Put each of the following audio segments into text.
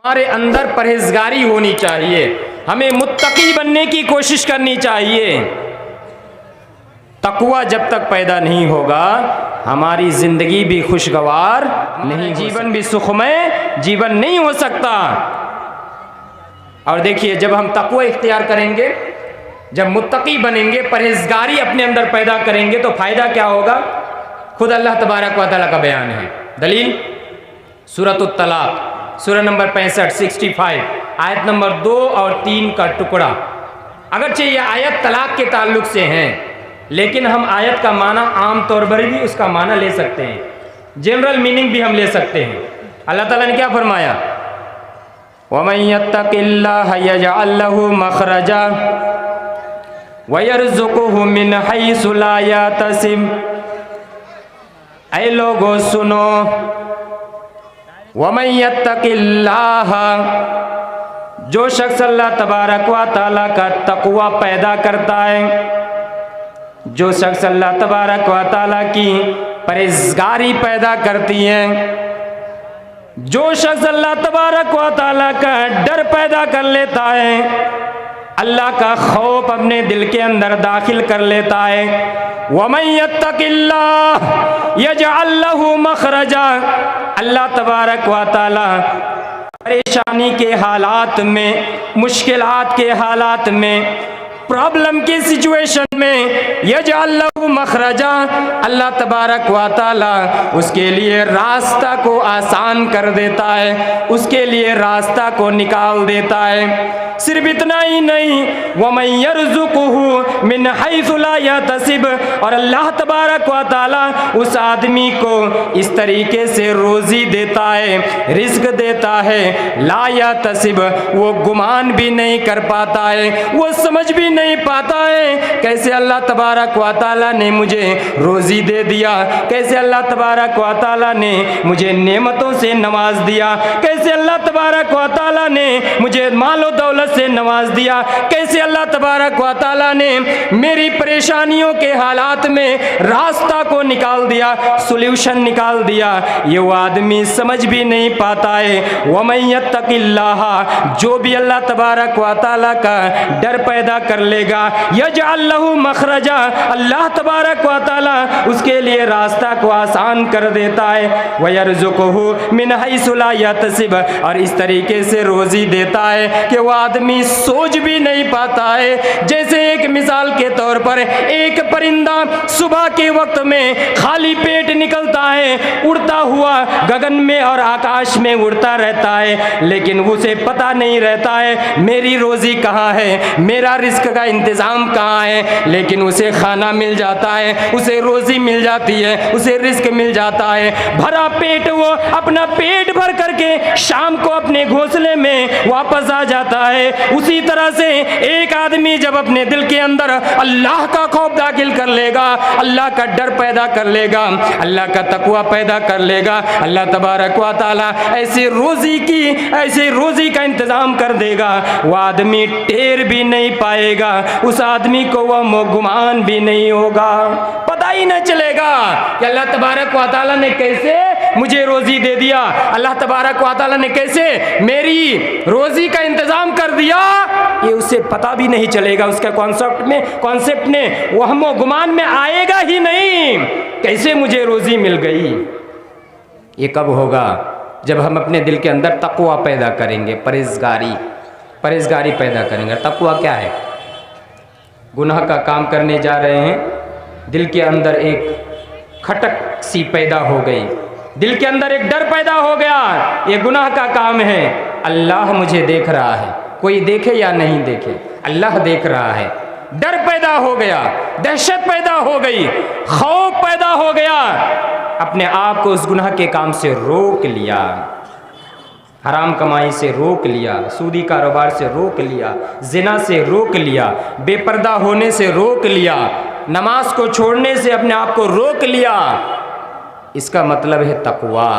हमारे अंदर परहेजगारी होनी चाहिए, हमें मुत्तकी बनने की कोशिश करनी चाहिए। तकवा जब तक पैदा नहीं होगा हमारी जिंदगी भी खुशगवार नहीं, जीवन भी सुखमय जीवन नहीं हो सकता। और देखिए, जब हम तकवा इख्तियार करेंगे, जब मुत्तकी बनेंगे, परहेजगारी अपने अंदर पैदा करेंगे, तो फायदा क्या होगा? खुद अल्लाह तबारक व तआला का बयान है। दलील सूरत तलाक, सूरह नंबर 65 65 आयत नंबर 2 और 3 का टुकड़ा। अगरचे ये आयत तलाक के ताल्लुक से हैं, लेकिन हम आयत का माना आम तौर पर भी उसका माना ले सकते हैं, जनरल मीनिंग भी हम ले सकते हैं। अल्लाह ताला ने क्या फरमाया? वमन यत्तकिल्लाह यजअल लहू मखरजा वयरज़ुकुहु मिन हैसु ला यहतसिब। ऐ लोगों सुनो, वमन यत्तकिल्लाह, जो शख्स अल्लाह तबारक व तआला का तकवा पैदा करता है, जो शख्स अल्लाह तबारक व तआला की परहेजगारी पैदा करती है, जो शख्स अल्लाह तबारक व तआला का डर पैदा कर लेता है, अल्लाह का खौफ अपने दिल के अंदर दाखिल कर लेता है, वमन यत्तकिल्लाह यजअल लहू मखरजा, अल्लाह तबारक व तआला परेशानी के हालात में, मुश्किलात के हालात में, प्रॉब्लम की सिचुएशन में यजअल लहू मखरजा, अल्लाह तबारक व तआला उसके लिए रास्ता को आसान कर देता है, उसके लिए रास्ता को निकाल देता है। सिर्फ इतना ही नहीं, वमन यरज़ुकुहु मिन हैसु ला यहतसिब, और अल्लाह तबारक व तआला उस आदमी को इस तरीके से रोजी देता है, रिज़्क देता है, ला यहतसिब, वो गुमान भी नहीं कर पाता है, वो समझ भी नहीं पाता है कैसे अल्लाह तबारक व तआला ने मुझे रोजी दे दिया, कैसे अल्लाह तबारक व तआला ने मुझे नेमतों से नवाज दिया, कैसे अल्लाह तबारक व तआला ने मुझे मालो दौलत से नवाज दिया, कैसे अल्लाह तबारक व तआला ने मेरी परेशानियों के हालात में रास्ता को निकाल दिया, सोल्यूशन निकाल दिया। ये वो आदमी समझ भी नहीं पाता है। वमन यत्तकिल्लाह, जो भी अल्लाह तबारक व तआला का डर पैदा कर लेगा, यजअल लहू मखरजा, अल्लाह तबारक व तआला उसके लिए रास्ता को आसान कर देता है, वयरज़ुकुहु मिन हैसु ला यहतसिब, और इस तरीके से रोजी देता है कि वह आदमी सोच भी नहीं पाता है। जैसे एक मिसाल के तौर पर एक परिंदा सुबह के वक्त में खाली पेट निकलता है, उड़ता हुआ गगन में और आकाश में उड़ता रहता है, लेकिन उसे पता नहीं रहता है मेरी रोजी कहाँ है, मेरा रिस्क का इंतजाम कहाँ है, लेकिन उसे खाना मिल जाता है, उसे रोजी मिल जाती है, उसे रिस्क मिल जाता है। भरा पेट वो अपना पेट भर करके शाम को अपने घोंसले में वापस आ जाता है। उसी तरह से एक आदमी जब अपने दिल के अंदर अल्लाह का खौफ दाखिल कर लेगा, अल्लाह का डर पैदा कर लेगा, अल्लाह का तकवा पैदा कर लेगा, अल्लाह तबारक व तआला ऐसी रोजी का इंतजाम कर देगा, वह आदमी टेर भी नहीं पाएगा, उस आदमी को वह गुमान भी नहीं होगा, पता ही नहीं चलेगा कि अल्लाह तबारक व तआला ने कैसे मुझे रोजी दे दिया, अल्लाह तबारक व तआला ने कैसे मेरी रोजी का इंतजाम कर दिया, ये उसे पता भी नहीं चलेगा। उसका कॉन्सेप्ट में वहमो गुमान में आएगा ही नहीं, कैसे मुझे रोजी मिल गई। ये कब होगा? जब हम अपने दिल के अंदर तकवा पैदा करेंगे, परहेजगारी पैदा करेंगे। तकवा क्या है? गुनाह का काम करने जा रहे हैं, दिल के अंदर एक खटक सी पैदा हो गई, दिल के अंदर एक डर पैदा हो गया, ये गुनाह का काम है, अल्लाह मुझे देख रहा है, कोई देखे या नहीं देखे, अल्लाह देख रहा है। डर पैदा हो गया, दहशत पैदा हो गई, खौफ पैदा हो गया, अपने आप को उस गुनाह के काम से रोक लिया, हराम कमाई से रोक लिया, सूदी कारोबार से रोक लिया, जिना से रोक लिया, बेपर्दा होने से रोक लिया, नमाज को छोड़ने से अपने आप को रोक लिया। इसका मतलब है तकवा।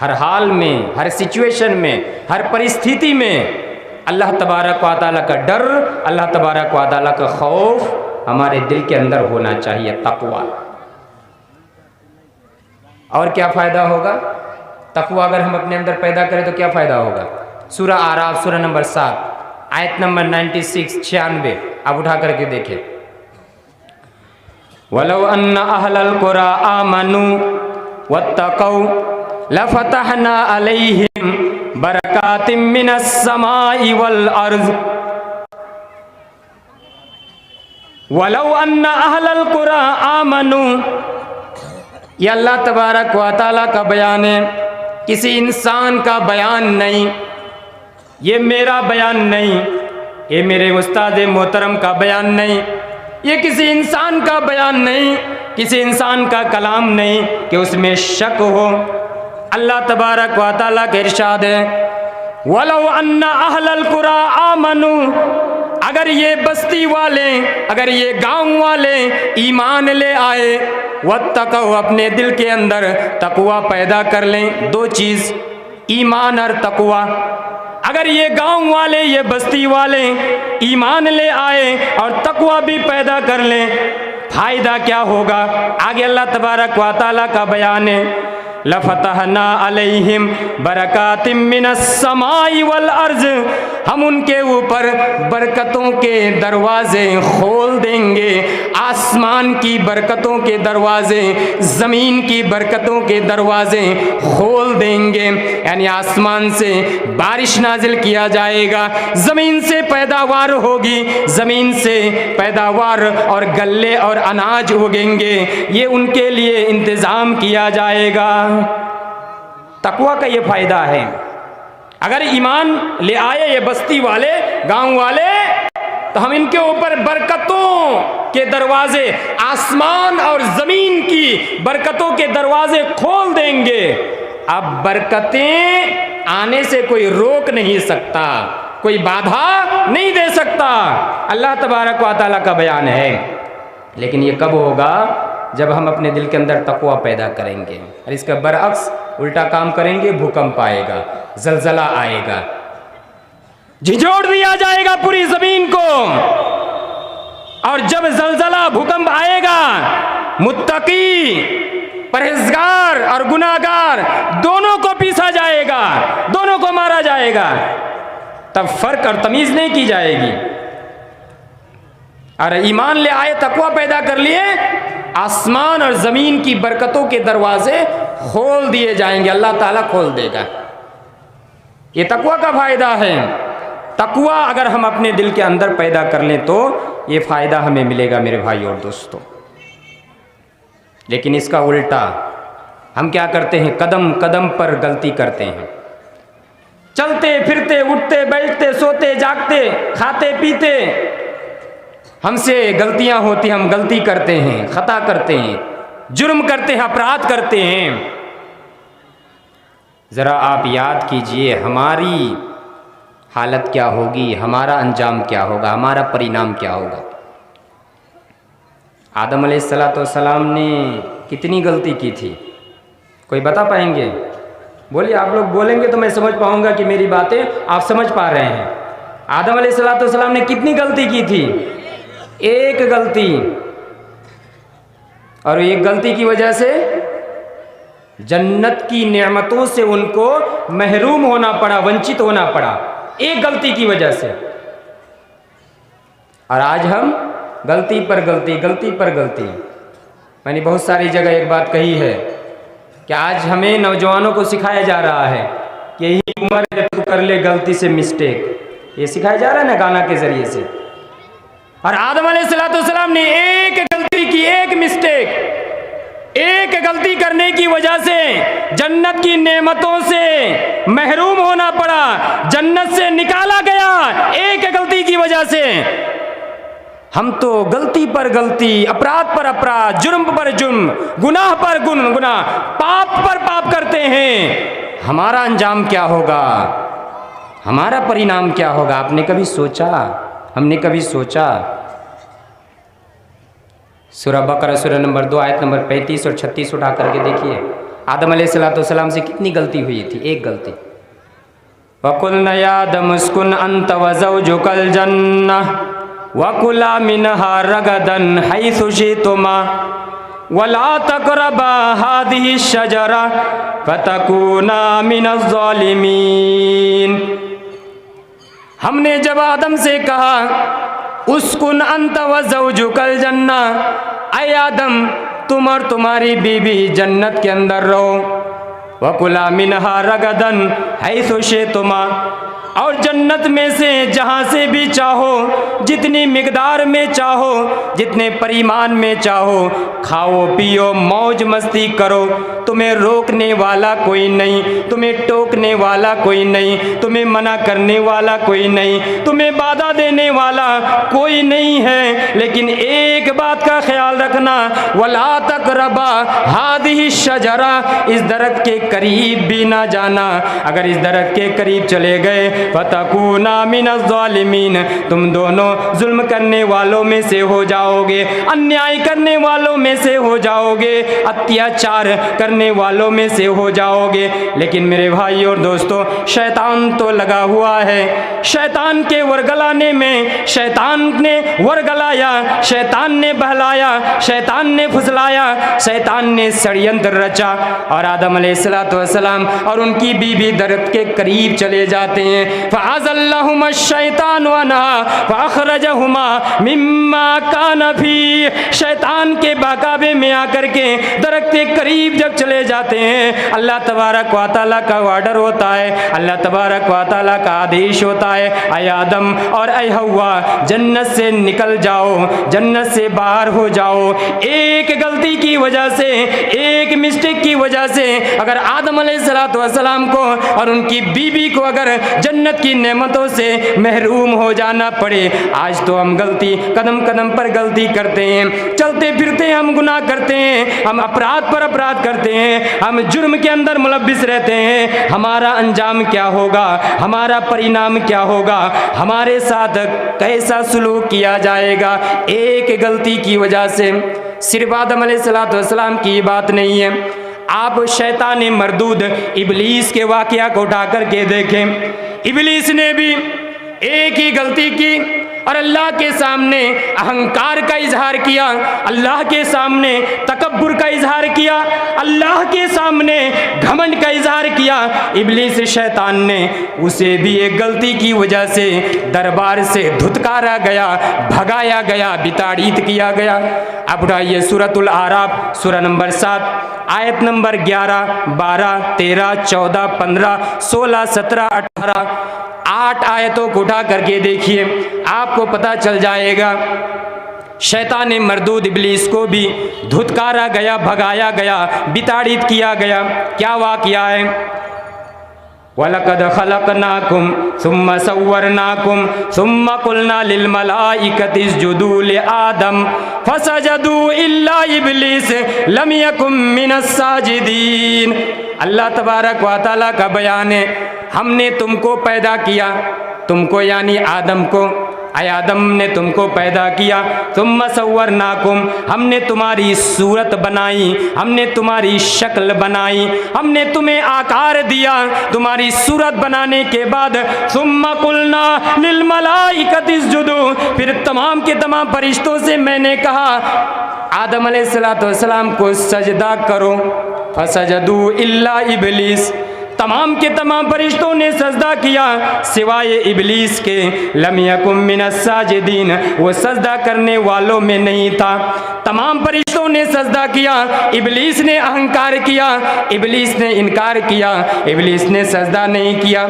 हर हाल में, हर सिचुएशन में, हर परिस्थिति में अल्लाह तबारक व तआला का डर, अल्लाह तबारक व तआला का खौफ हमारे दिल के अंदर होना चाहिए, तकवा। और क्या फ़ायदा होगा? तकवा अगर हम अपने अंदर पैदा करें तो क्या फ़ायदा होगा? सूरह आराफ सूरह नंबर 7 आयत नंबर 96 आप उठा करके देखें। वलौ अन्ना अहलल कुरा आमनु वत्तकौ लफतहना अलैहिम बरकातिम मिनस समाई वल अर्ज़। वलौ अन्ना अहलल कुरा आमनु, ये अल्लाह तबारक व तआला का बयान है, किसी इंसान का बयान नहीं, ये मेरा बयान नहीं, ये मेरे उस्ताद मोहतरम का बयान नहीं, ये किसी इंसान का बयान नहीं, किसी इंसान का कलाम नहीं कि उसमें शक हो। अल्लाह तबारक व तआला का इरशाद है, वलौ अन्ना अहलल कुरा आमनु, अगर ये बस्ती वाले, अगर ये गांव वाले ईमान ले आए, वत्तकौ, अपने दिल के अंदर तकवा पैदा कर लें। दो चीज़, ईमान और तकवा। अगर ये गांव वाले, ये बस्ती वाले ईमान ले आए और तकवा भी पैदा कर लें, फायदा क्या होगा? आगे अल्लाह तबारक व तआला का बयान है, लफतहना अलैहिम बरकातिम मिनस समाई वल अर्ज़, हम उनके ऊपर बरकतों के दरवाजे खोल देंगे, आसमान की बरकतों के दरवाजे, ज़मीन की बरकतों के दरवाजे खोल देंगे। यानी आसमान से बारिश नाजिल किया जाएगा, ज़मीन से पैदावार होगी, ज़मीन से पैदावार और गल्ले और अनाज उगेंगे, ये उनके लिए इंतज़ाम किया जाएगा। तकवा का ये फायदा है। अगर ईमान ले आए ये बस्ती वाले, गांव वाले, तो हम इनके ऊपर बरकतों के दरवाजे, आसमान और जमीन की बरकतों के दरवाजे खोल देंगे। अब बरकतें आने से कोई रोक नहीं सकता, कोई बाधा नहीं दे सकता, अल्लाह तबारक व तआला का बयान है। लेकिन ये कब होगा? जब हम अपने दिल के अंदर तकवा पैदा करेंगे। और इसका बरअक्स उल्टा काम करेंगे, भूकंप आएगा, जलजला आएगा, झिझोड़ दिया जाएगा पूरी जमीन को। और जब जलजला भूकंप आएगा, मुत्तकी, परहेजगार और गुनाहगार दोनों को पीसा जाएगा, दोनों को मारा जाएगा। तब फर्क और तमीज नहीं की जाएगी। अरे ईमान ले आए, तकवा पैदा कर लिए, आसमान और ज़मीन की बरकतों के दरवाजे खोल दिए जाएंगे, अल्लाह ताला खोल देगा। ये तकवा का फ़ायदा है। तकवा अगर हम अपने दिल के अंदर पैदा कर लें तो ये फ़ायदा हमें मिलेगा मेरे भाई और दोस्तों। लेकिन इसका उल्टा हम क्या करते हैं? कदम कदम पर गलती करते हैं। चलते फिरते, उठते बैठते, सोते जागते, खाते पीते, हमसे गलतियां होती, हम गलती करते हैं, खता करते हैं, जुर्म करते हैं, अपराध करते हैं। ज़रा आप याद कीजिए हमारी हालत क्या होगी, हमारा अंजाम क्या होगा, हमारा परिणाम क्या होगा। आदम अलैहिस्सलाम ने कितनी गलती की थी, कोई बता पाएंगे? बोलिए, आप लोग बोलेंगे तो मैं समझ पाऊंगा कि मेरी बातें आप समझ पा रहे हैं। आदम अलैहिस्सलाम ने कितनी गलती की थी? एक गलती, और एक गलती की वजह से जन्नत की नेमतों से उनको महरूम होना पड़ा, वंचित होना पड़ा, एक गलती की वजह से। और आज हम गलती पर गलती, गलती पर गलती। मैंने बहुत सारी जगह एक बात कही है कि आज हमें नौजवानों को सिखाया जा रहा है कि यही उम्र है तू कर ले गलती से मिस्टेक, ये सिखाया जा रहा है ना गाना के जरिए से। और आदम अलैहिस्सलाम ने एक गलती की, एक मिस्टेक, एक गलती करने की वजह से जन्नत की नेमतों से महरूम होना पड़ा, जन्नत से निकाला गया एक गलती की वजह से। हम तो गलती पर गलती, अपराध पर अपराध, जुर्म पर जुर्म, गुनाह पर गुनाह, पाप पर पाप करते हैं। हमारा अंजाम क्या होगा, हमारा परिणाम क्या होगा? आपने कभी सोचा? हमने कभी सोचा? सूरह बकरा सूरह नंबर 2 आयत नंबर 35 और 36 उठा करके देखिए। आदम अलैहिस्सलाम से कितनी गलती हुई थी? एक गलती। वकुल्ना या आदम उस्कुन अंत व ज़ौजुकल जन्नह वकुला मिनहा रगदन हैसु शितुमा। वला तक़रबा हादिही शजरा फतकूना मिनज़्ज़ालिमीन। हमने जब आदम से कहा उस्कुन अंत व ज़ौजुकल जन्ना, ऐ आदम तुम और तुम्हारी बीवी जन्नत के अंदर रहो, वकुला मिनहा रगदन हैसु शितुमा, और जन्नत में से जहाँ से भी चाहो, जितनी मिकदार में चाहो, जितने परिमाण में चाहो, खाओ पियो मौज मस्ती करो, तुम्हें रोकने वाला कोई नहीं, तुम्हें टोकने वाला कोई नहीं, तुम्हें मना करने वाला कोई नहीं, तुम्हें बाधा देने वाला कोई नहीं है। लेकिन एक बात का ख्याल रखना, वला तक़रबा हादिही शजरा, इस दरख्त के करीब भी ना जाना। अगर इस दरख्त के करीब चले गए फतकूना मिनज़्ज़ालिमीन, तुम दोनों जुल्म करने वालों में से हो जाओगे, अन्याय करने वालों में से हो जाओगे, अत्याचार करने वालों में से हो जाओगे। लेकिन मेरे भाई और दोस्तों, शैतान तो लगा हुआ है। शैतान के वरगलाने में शैतान ने वरगलाया, शैतान ने बहलाया, शैतान ने फुसलाया, शैतान ने षड्यंत्र रचा और आदम अलैहिस्सलाम और उनकी बीवी दरख्त के करीब चले जाते हैं। फ़अज़ल्लहुमा शैतानु अन्हा फ़अख़रजहुमा मिम्मा कान फ़ी, शैतान के बहकावे में आकर के दरख्त के करीब जब चले जाते हैं, अल्लाह तबारक व तआला का ऑर्डर होता है, अल्लाह तबारक व तआला का आदेश होता है, ऐ आदम और ऐ हव्वा जन्नत से निकल जाओ, जन्नत से बाहर हो जाओ। एक गलती की वजह से, एक मिस्टेक की वजह से अगर आदम अलैहिस्सलाम को और उनकी बीवी को अगर जन्नत की नेमतों से महरूम हो जाना पड़े। आज तो हम गलती कदम कदम पर गलती करते हैं, चलते फिरते हम गुनाह करते हैं, हम अपराध पर अपराध करते हैं, हम जुर्म के अंदर मुलव्विस रहते हैं। हमारा अंजाम क्या होगा, हमारा परिणाम क्या होगा, हमारे साथ कैसा सलूक किया जाएगा। एक गलती की वजह से सिर्फ आदम अलैहिस्सलाम की बात नहीं है, आप शैतान मरदूद इबलीस के वाक़या को उठा करके देखें। इबलीस ने भी एक ही गलती की और अल्लाह के सामने अहंकार का इजहार किया, अल्लाह के सामने तकब्बुर का इजहार किया, अल्लाह के सामने घमंड का इजहार किया। इबलीस शैतान ने उसे भी एक गलती की वजह से दरबार से धुतकारा गया, भगाया गया, बिताड़ित किया गया। अब उठाइए सूरतुल आराफ सूरा नंबर 7 आयत नंबर 11, 12, 13, 14, 15, 16, 17, 18 8 आयतों को उठा करके देखिए, आपको पता चल जाएगा। शैतान मरदूद इबलीस को भी धुतकारा गया, भगाया गया, बिताड़ित किया गया। क्या वाक़या है? वलक़द ख़लक़नाकुम सुम्मा सव्वरनाकुम सुम्मा क़ुलना लिल मलाइकति इसजुदू लि आदम फसजदू इल्ला इब्लीस लम यकुम मिनस साजिदीन। अल्लाह तबारक व तआला का बयान है, हमने तुमको पैदा किया, तुमको यानी आदम को, आय आदम ने तुमको पैदा किया, तुम सव्वरनाकुम, हमने तुम्हारी सूरत बनाई, हमने तुम्हारी शक्ल बनाई, हमने तुम्हें आकार दिया। तुम्हारी सूरत बनाने के बाद सुम्मा कुलना लिल मलाइकति इसजुदू, फिर तमाम के तमाम फरिश्तों से मैंने कहा आदम अलैहिस्सलाम को सजदा करो, फसजदू इल्ला इब्लीस, तमाम के तमाम फरिश्तों ने सजदा किया सिवाय इबलीस के। लम यकुम मिनस साजिदीन, वो सजदा करने वालों में नहीं था। तमाम फरिश्तों ने सजदा किया, इबलीस ने अहंकार किया, इबलीस ने इनकार किया, इबलीस ने सजदा नहीं किया।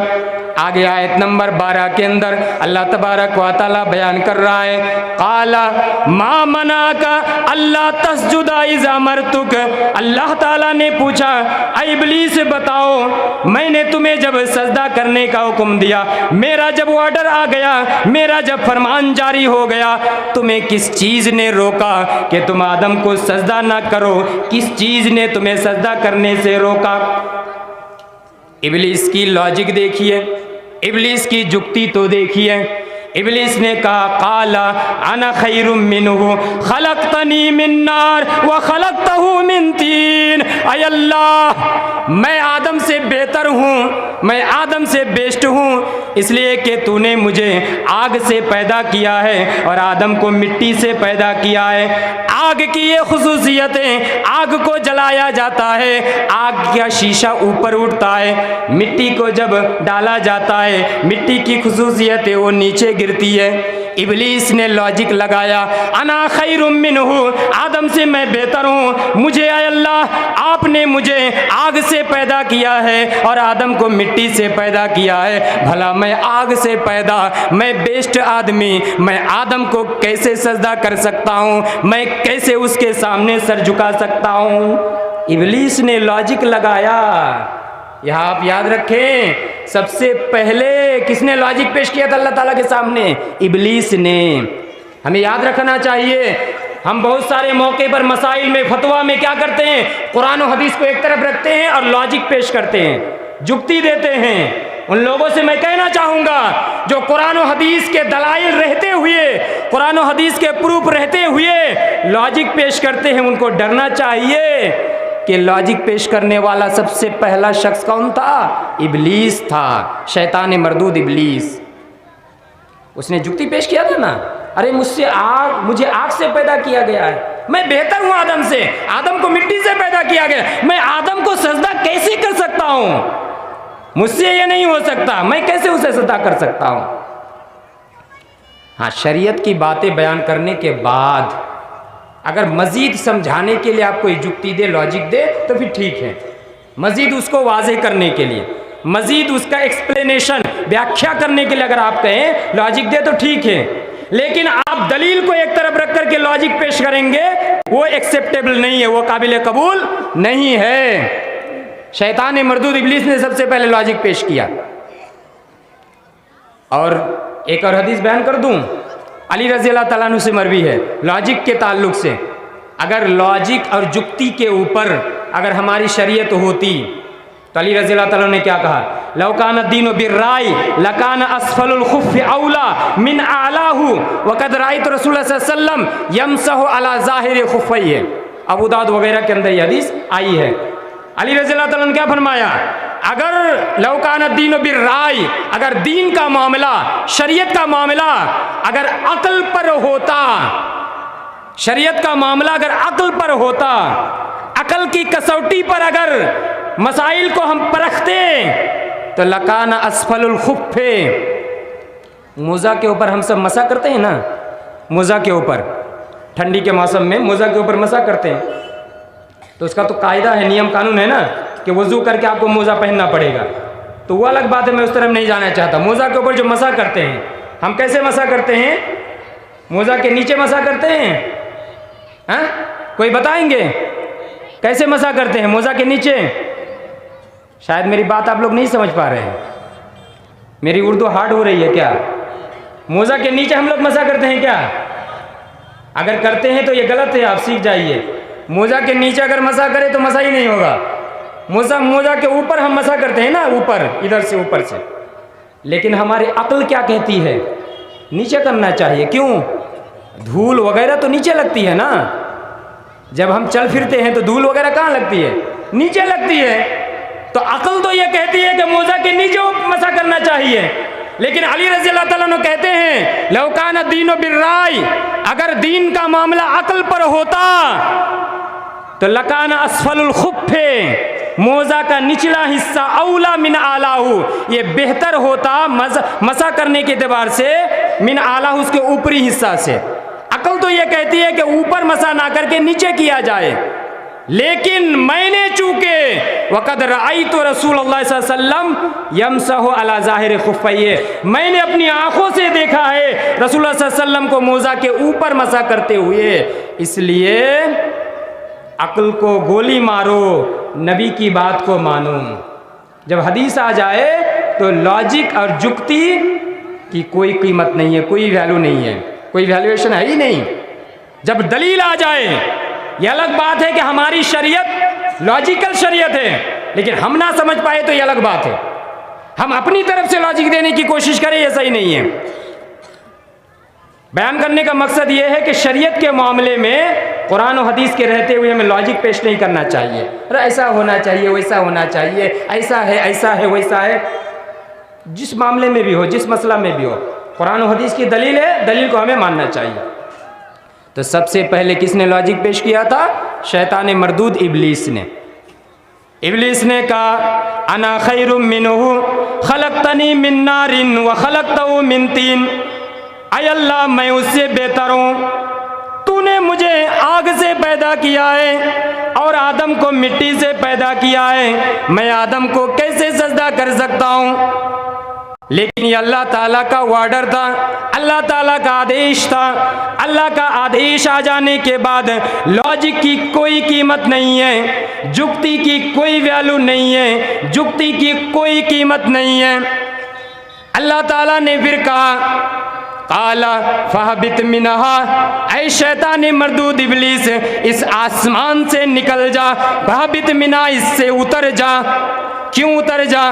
आगे आयत नंबर 12 के अंदर अल्लाह तबारक व तआला बयान कर रहा है, काला मा मना का अल्लाह तस्जुदा इज़ अमरतुक। अल्लाह ताला ने पूछा, ऐ इबलीस बताओ, मैंने तुम्हें जब सजदा करने का हुक्म दिया, मेरा जब ऑर्डर आ गया, मेरा जब फरमान जारी हो गया, तुम्हें किस चीज़ ने रोका कि तुम आदम को सजदा ना करो? किस चीज़ ने तुम्हें सजदा करने से रोका? इबलीस की लॉजिक देखिए, इबलीस की जुक्ति तो देखिए। इबलीस ने कहा, काला अना खैरुम मिन्हु खलक़तनी मिन नार व खलक़तहु मिन तीन। ऐ अल्लाह, मैं आदम से बेहतर हूँ, मैं आदम से बेस्ट हूँ, इसलिए कि तूने मुझे आग से पैदा किया है और आदम को मिट्टी से पैदा किया है। आग की ये खुसूसियतें, आग को जलाया जाता है, आग का शीशा ऊपर उठता है, मिट्टी को जब डाला जाता है मिट्टी की खुसूसियतें वो नीचे गिरती है। इब्लीस ने लॉजिक लगाया, अना खैरुम मिन्हु, आदम से मैं बेहतर हूँ, मुझे आय अल्लाह आपने मुझे आग से पैदा किया है और आदम को मिट्टी से पैदा किया है, भला मैं आग से पैदा, मैं बेस्ट आदमी, मैं आदम को कैसे सजदा कर सकता हूँ, मैं कैसे उसके सामने सर झुका सकता हूँ। इब्लीस ने लॉजिक लगाया। यह आप याद रखें, सबसे पहले किसने लॉजिक पेश किया था अल्लाह ताला के सामने? इब्लीस ने। हमें याद रखना चाहिए, हम बहुत सारे मौके पर मसाइल में, फतवा में क्या करते हैं, कुरान और हदीस को एक तरफ रखते हैं और लॉजिक पेश करते हैं, जुक्ति देते हैं। उन लोगों से मैं कहना चाहूँगा जो कुरान और हदीस के दलाइल रहते हुए, कुरान और हदीस के प्रूफ रहते हुए लॉजिक पेश करते हैं, उनको डरना चाहिए कि लॉजिक पेश करने वाला सबसे पहला शख्स कौन था? इब्लीस था, शैतान मरदूद इब्लीस। उसने जुक्ति पेश किया था ना, अरे मुझे आग से पैदा किया गया है, मैं बेहतर हूं आदम से, आदम को मिट्टी से पैदा किया गया, मैं आदम को सजदा कैसे कर सकता हूं, मुझसे ये नहीं हो सकता, मैं कैसे उसे सजदा कर सकता हूं। हाँ, शरीयत की बातें बयान करने के बाद अगर मजीद समझाने के लिए आपको जुक्ति दे, लॉजिक दे, तो फिर ठीक है। मजीद उसको वाज़ेह करने के लिए, मजीद उसका एक्सप्लेनेशन, व्याख्या करने के लिए अगर आप कहें लॉजिक दे तो ठीक है, लेकिन आप दलील को एक तरफ रख करके लॉजिक पेश करेंगे, वो एक्सेप्टेबल नहीं है, वो काबिल कबूल नहीं है। शैतान मरदूद इब्लीस ने सबसे पहले लॉजिक पेश किया। और एक और हदीस बयान कर दूं, अली रज़ी अल्लाह तआला अन्हु से मरवी है, लॉजिक के ताल्लुक से। अगर लॉजिक और जुक्ति के ऊपर अगर हमारी शरीयत होती तो अली रज़ी अल्लाह तआला ने क्या कहा, लौ कान दीनु बिर्राई लकान अस्फलुल खुफ़्फ़ि औला मिन आलाहु वक़द राइतु रसूलुल्लाह सल्लल्लाहु अलैहि वसल्लम यमसहु अला ज़ाहिरि खुफ़्फ़ैहि। अबू दाऊद वगैरह के अंदर यह हदीस आई है। अली रज़ी अल्लाह तआला ने क्या फरमाया, अगर लौकान दीन बिर्राई, अगर दीन का मामला, शरीयत का मामला अगर अक्ल पर होता, शरीयत का मामला अगर अक्ल पर होता, अक्ल की कसौटी पर अगर मसाइल को हम परखते तो लकान अस्फलुल खुफ़्फ़े, मोज़ा के ऊपर हम सब मसा करते हैं ना, मोज़ा के ऊपर ठंडी के मौसम में मोज़ा के ऊपर मसा करते हैं, तो उसका तो कायदा है, नियम कानून है ना कि वज़ू करके आपको मोज़ा पहनना पड़ेगा। तो वो अलग बात है, मैं उस तरफ नहीं जाना चाहता। मोज़ा के ऊपर जो मसा करते हैं, हम कैसे मसा करते हैं? मोज़ा के नीचे मसा करते हैं, हाँ? कोई बताएंगे कैसे मसा करते हैं मोज़ा के नीचे? शायद मेरी बात आप लोग नहीं समझ पा रहे हैं, मेरी उर्दू हार्ड हो रही है क्या? मोज़ा के नीचे हम लोग मसा करते हैं क्या? अगर करते हैं तो ये गलत है, आप सीख जाइए। मोज़ा के नीचे अगर मसा करे तो मसा ही नहीं होगा। मोज़ा के ऊपर हम मसा करते हैं ना, ऊपर, इधर से ऊपर से। लेकिन हमारी अक्ल क्या कहती है? नीचे करना चाहिए। क्यों? धूल वगैरह तो नीचे लगती है ना, जब हम चल फिरते हैं तो धूल वगैरह कहाँ लगती है? नीचे लगती है। तो अक्ल तो ये कहती है कि मोज़ा के नीचे मसा करना चाहिए, लेकिन अली रज़ी अल्लाह तआला अन्हु कहते हैं लौकान दीनो बिर्राई, अगर दीन का मामला अक्ल पर होता तो लकान अस्फलुल खुफ़्फ़े, मोज़ा का निचला हिस्सा औला मिन आलाहु, ये बेहतर होता मसा करने के एतबार से, मिन आलाहु उसके ऊपरी हिस्सा से। अक्ल तो ये कहती है कि ऊपर मसा ना करके नीचे किया जाए, लेकिन मैंने चूंकि वक़द रअयतु रसूलुल्लाह सल्लल्लाहु अलैहि वसल्लम यमसहु अला ज़ाहिरि खुफ़्फ़ैहि, मैंने अपनी आँखों से देखा है रसूलुल्लाह सल्लल्लाहु अलैहि वसल्लम को मोज़ा के ऊपर मसा करते हुए, इसलिए अक्ल को गोली मारो, नबी की बात को मानो। जब हदीस आ जाए तो लॉजिक और जुक्ति की कोई कीमत नहीं है, कोई वैल्यू नहीं है, कोई वैल्यूएशन है ही नहीं। जब दलील आ जाए, यह अलग बात है कि हमारी शरीयत लॉजिकल शरीयत है, लेकिन हम ना समझ पाए तो यह अलग बात है। हम अपनी तरफ से लॉजिक देने की कोशिश करें, यह सही नहीं है। बयान करने का मकसद यह है कि शरीयत के मामले में कुरान और हदीस के रहते हुए हमें लॉजिक पेश नहीं करना चाहिए, अरे ऐसा होना चाहिए, वैसा होना चाहिए, ऐसा है वैसा है। जिस मामले में भी हो, जिस मसला में भी हो, कुरान और हदीस की दलील है, दलील को हमें मानना चाहिए। तो सबसे पहले किसने लॉजिक पेश किया था? शैतान मरदूद इब्लीस ने। इब्लीस ने कहा अना खैरुम मिन्हु खलक़तनी मिन नारिन व खलक़तहु मिन तीन, ऐ अल्लाह मैं उससे बेहतर हूँ, तूने मुझे आग से पैदा किया है और आदम को मिट्टी से पैदा किया है, मैं आदम को कैसे सजदा कर सकता हूँ? लेकिन ये अल्लाह ताला का ऑर्डर था, अल्लाह ताला का आदेश था। अल्लाह का आदेश आ जाने के बाद लॉजिक की कोई कीमत नहीं है, जुक्ति की कोई वैल्यू नहीं है, जुक्ति की कोई कीमत नहीं है। अल्लाह ताला ने फिर कहा काला फहबित मिनहा, ऐ शैतान मरदूद इब्लीस, इस आसमान से निकल जा, फहबित मिना, इससे उतर जा। क्यों उतर जा?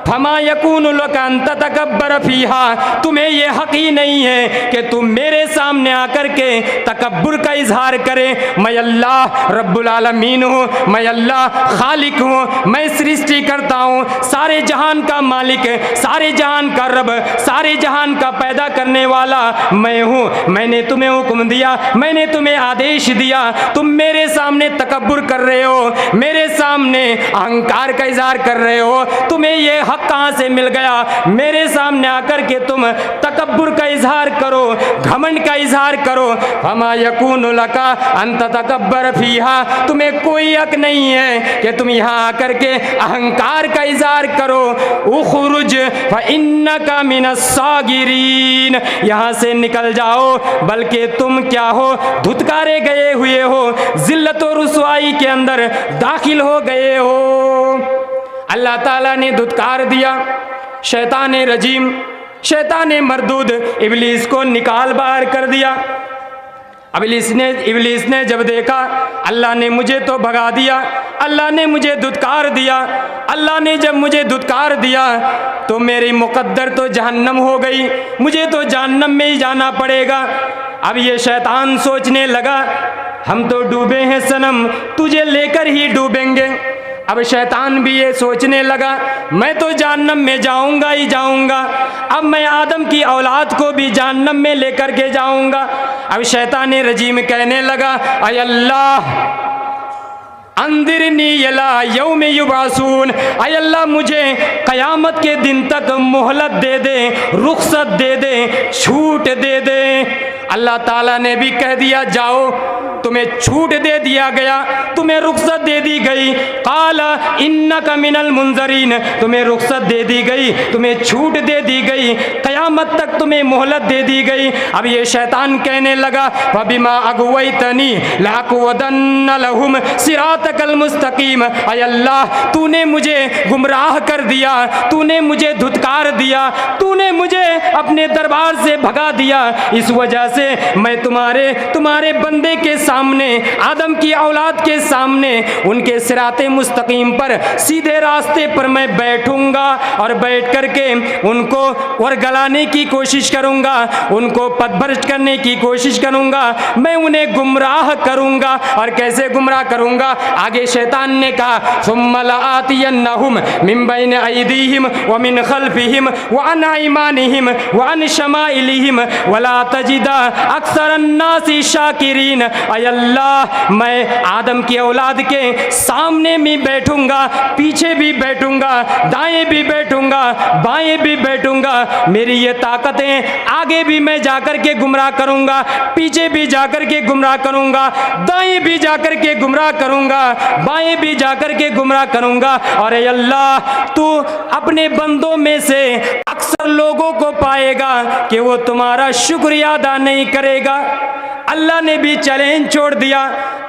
फमा यकूनु लका अन ततकब्बर फीहा, तुम्हें ये हक ही नहीं है कि तुम मेरे सामने आकर के तकब्बुर का इजहार करे। मैं अल्लाह रब्बुल आलमीन हूँ, मैं अल्लाह खालिक हूँ, मैं सृष्टि करता हूँ, सारे जहान का मालिक, सारे जहान का रब, सारे जहान का पैदा करने वाला मैं हूँ। मैंने तुम्हें हुक्म दिया, मैंने तुम्हें आदेश दिया, तुम मेरे सामने तकब्बुर कर रहे हो, मेरे सामने अहंकार का इजहार कर रहे हो, तुम्हें ये हक कहां से मिल गया मेरे सामने आकर के तुम तकब्बुर का इजहार करो, घमंड का इजहार करो। फमा यकूनु लका अन ततकब्बर फीहा, तुम्हें कोई हक नहीं है कि तुम यहाँ आकर के अहंकार का इजहार करो। उखरुज फइन्नका मिनस सागिरीन, यहाँ से निकल जाओ, बल्कि तुम क्या हो? धुतकारे गए हुए हो, जिल्लत और रुसवाई के अंदर दाखिल हो गए हो। अल्लाह ताला ने धुतकार दिया, शैतान रजीम, शैतान मरदूद इब्लीस को निकाल बाहर कर दिया। इब्लीस ने जब देखा अल्लाह ने मुझे तो भगा दिया, अल्लाह ने मुझे धुतकार दिया, अल्लाह ने जब मुझे धुतकार दिया तो मेरी मुकद्दर तो जहन्नम हो गई, मुझे तो जहन्नम में ही जाना पड़ेगा। अब ये शैतान सोचने लगा हम तो डूबे हैं सनम, तुझे लेकर ही डूबेंगे। अब शैतान भी ये सोचने लगा मैं तो जहन्नम में जाऊंगा ही जाऊंगा, अब मैं आदम की औलाद को भी जहन्नम में लेकर के जाऊंगा। अब शैतान रजीम कहने लगा अय अल्लाह अंदिरनी इला यौम युबासून, अय अल्लाह मुझे क़यामत के दिन तक मोहलत दे दे, रुख्सत दे दे, छूट दे दे। अल्लाह ताला ने भी कह दिया जाओ, तुम्हें छूट दे दिया गया, तुम्हें रुख्सत दे दी गई। काला इन्नका मिनल मुंजरीन, तुम्हें रुख्सत दे दी गई, तुम्हें छूट दे दी गई, क़यामत तक तुम्हें मोहलत दे दी गई। अब ये शैतान कहने लगा फबिमा अगवैतनी लाकुवदन्न लहुम सिरातकल मुस्तकीम, अय अल्लाह तूने मुझे गुमराह कर दिया, तूने मुझे धुतकार दिया, तूने मुझे अपने दरबार से भगा दिया, इस वजह से मैं तुम्हारे बंदे के सामने, आदम की औलाद के सामने, उनके सिराते मुस्तकीम पर, सीधे रास्ते पर मैं बैठूंगा और बैठ करके उनको वरगलाने की कोशिश करूंगा, उनको पथभ्रष्ट करने की कोशिश करूंगा, मैं उन्हें गुमराह करूंगा। और कैसे गुमराह करूंगा? आगे शैतान ने कहा सुम्मा लआतियन्नहुम मिन बैन अयदीहिम व मिन खल्फिहिम व अन अयमानिहिम व अन शमाइलिहिम वला तजिदा अक्सरन नासी शाकिरीन। अय अल्लाह मैं आदम की औलाद के सामने भी बैठूंगा, पीछे भी बैठूंगा, दाएं भी बैठूंगा, बाएं भी बैठूंगा, मेरी ये ताकतें, आगे भी मैं जाकर के गुमराह करूंगा, पीछे भी जाकर के गुमराह करूंगा, दाएं भी जाकर के गुमराह करूंगा, बाएं भी जाकर के गुमराह करूंगा। और अय अल्लाह तू अपने बंदों में से अक्सर लोगों को पाएगा कि वो तुम्हारा शुक्रिया अदा नहीं करेगा। अल्लाह ने भी चैलेंज छोड़ दिया,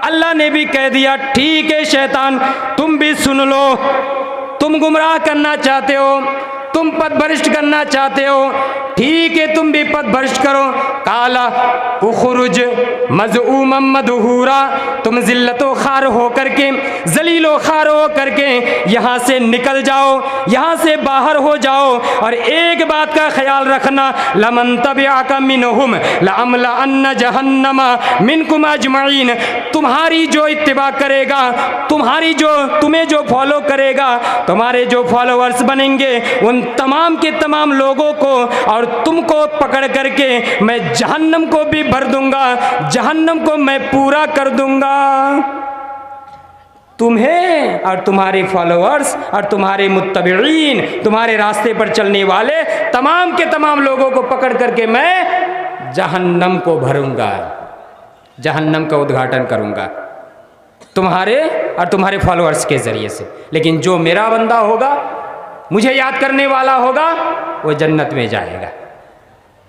अल्लाह ने भी कह दिया ठीक है शैतान तुम भी सुन लो, तुम गुमराह करना चाहते हो, तुम तुम पद भ्रष्ट करना चाहते हो, ठीक है तुम भी पद भ्रष्ट करो। काला उखरुज मज़ऊमम मदहूरा, तुम जिल्लतो खार हो करके, जलीलो खार हो करके यहाँ से निकल जाओ, यहाँ से बाहर हो जाओ। और एक बात का ख्याल रखना, लमन तबिअका मिनहुम लअमला अन्न जहन्नमा मिनकुम अजमईन, तुम्हारी जो इत्तिबा करेगा, तुम्हें जो फॉलो करेगा, तुम्हारे जो फॉलोअर्स बनेंगे, उन तमाम के तमाम लोगों को और तुमको पकड़ करके मैं जहन्नम को भी भर दूंगा, जहन्नम को मैं पूरा कर दूंगा। तुम्हें और तुम्हारे फॉलोअर्स और तुम्हारे मुत्तबिईन, तुम्हारे रास्ते पर चलने वाले तमाम के तमाम लोगों को पकड़ करके मैं जहन्नम को भरूंगा, जहन्नम का उद्घाटन करूंगा तुम्हारे और तुम्हारे फॉलोअर्स के ज़रिए से। लेकिन जो मेरा बंदा होगा, मुझे याद करने वाला होगा, वो जन्नत में जाएगा।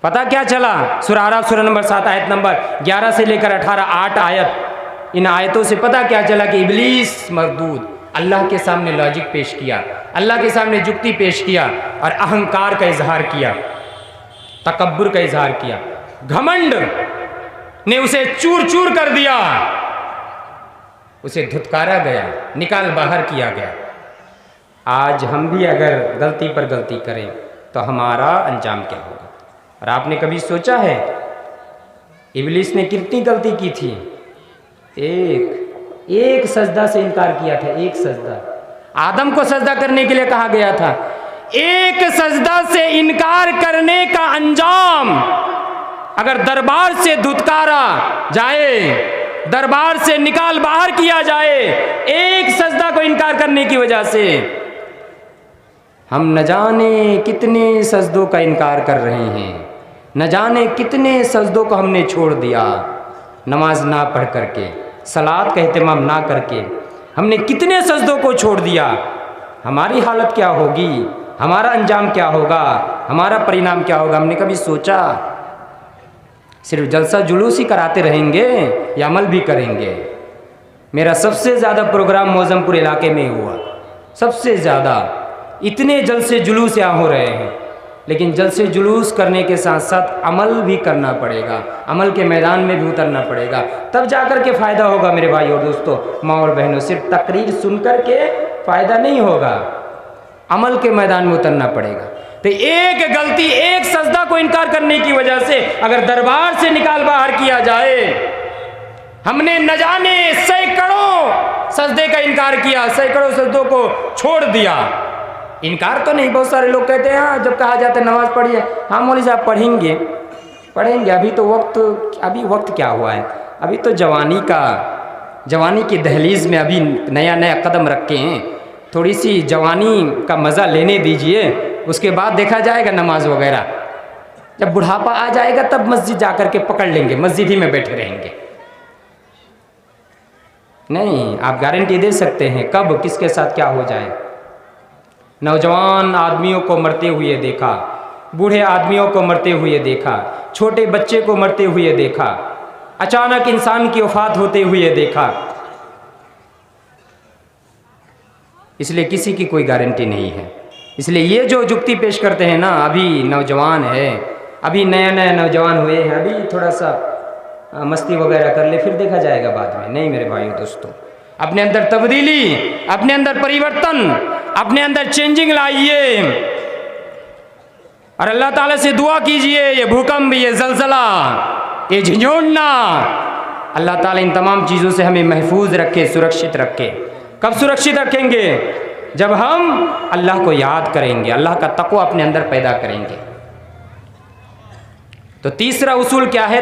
पता क्या चला? सूरह आराफ सूरह नंबर 7 आयत नंबर 11 से लेकर 18, 8 आयत, इन आयतों से पता क्या चला कि इब्लीस मरदूद, अल्लाह के सामने लॉजिक पेश किया, अल्लाह के सामने जुक्ति पेश किया और अहंकार का इजहार किया, तकब्बुर का इजहार किया, घमंड ने उसे चूर चूर कर दिया, उसे धुतकारा गया, निकाल बाहर किया गया। आज हम भी अगर गलती पर गलती करें तो हमारा अंजाम क्या होगा? और आपने कभी सोचा है इब्लीस ने कितनी गलती की थी? एक सजदा से इनकार किया था, एक सजदा। आदम को सजदा करने के लिए कहा गया था, एक सजदा से इनकार करने का अंजाम अगर दरबार से धुतकारा जाए, दरबार से निकाल बाहर किया जाए, एक सजदा को इनकार करने की वजह से, हम न जाने कितने सजदों का इनकार कर रहे हैं, न जाने कितने सजदों को हमने छोड़ दिया, नमाज ना पढ़ करके, सलात का एहतमाम ना करके हमने कितने सजदों को छोड़ दिया। हमारी हालत क्या होगी? हमारा अंजाम क्या होगा? हमारा परिणाम क्या होगा? हमने कभी सोचा? सिर्फ जलसा जुलूस ही कराते रहेंगे या अमल भी करेंगे? मेरा सबसे ज़्यादा प्रोग्राम मौजमपुर इलाके में हुआ, सबसे ज़्यादा। इतने जलसे जुलूस यहाँ हो रहे हैं, लेकिन जलसे जुलूस करने के साथ साथ अमल भी करना पड़ेगा, अमल के मैदान में भी उतरना पड़ेगा, तब जाकर के फ़ायदा होगा। मेरे भाई और दोस्तों, माँ और बहनों, सिर्फ तकरीर सुन कर के फ़ायदा नहीं होगा, अमल के मैदान में उतरना पड़ेगा। तो एक गलती, एक सजदा को इनकार करने की वजह से अगर दरबार से निकाल बाहर किया जाए, हमने न जाने सैकड़ों सजदे का इनकार किया, सैकड़ों सजदों को छोड़ दिया। इनकार तो नहीं, बहुत सारे लोग कहते हैं हाँ, जब कहा जाता है नमाज पढ़िए, हाँ मौलवी साहब पढ़ेंगे, अभी तो वक्त क्या हुआ है? अभी तो जवानी की दहलीज में अभी नया नया कदम रखे हैं, थोड़ी सी जवानी का मज़ा लेने दीजिए, उसके बाद देखा जाएगा नमाज वगैरह। जब बुढ़ापा आ जाएगा तब मस्जिद जाकर के पकड़ लेंगे, मस्जिद ही में बैठे रहेंगे। नहीं, आप गारंटी दे सकते हैं कब किसके साथ क्या हो जाए। नौजवान आदमियों को मरते हुए देखा, बूढ़े आदमियों को मरते हुए देखा, छोटे बच्चे को मरते हुए देखा, अचानक इंसान की वफात होते हुए देखा। इसलिए किसी की कोई गारंटी नहीं है। इसलिए ये जो जुक्ति पेश करते हैं ना, अभी नौजवान है, अभी नया नया नौजवान हुए हैं, अभी थोड़ा सा मस्ती वगैरह कर ले, फिर देखा जाएगा बाद में। नहीं मेरे भाइयों दोस्तों, अपने अंदर तब्दीली, अपने अंदर परिवर्तन, अपने अंदर चेंजिंग लाइए और अल्लाह ताला से दुआ कीजिए। ये भूकंप, ये जलजला, ये झंझोड़ना, अल्लाह ताला इन तमाम चीज़ों से हमें महफूज रखे, सुरक्षित रखे। कब सुरक्षित रखेंगे? जब हम अल्लाह को याद करेंगे, अल्लाह का तक़वा अपने अंदर पैदा करेंगे। तो तीसरा उसूल क्या है?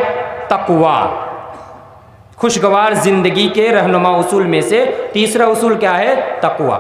तक़वा। खुशगवार ज़िंदगी के रहनुमा उसूल में से तीसरा उसूल क्या है? तक़वा।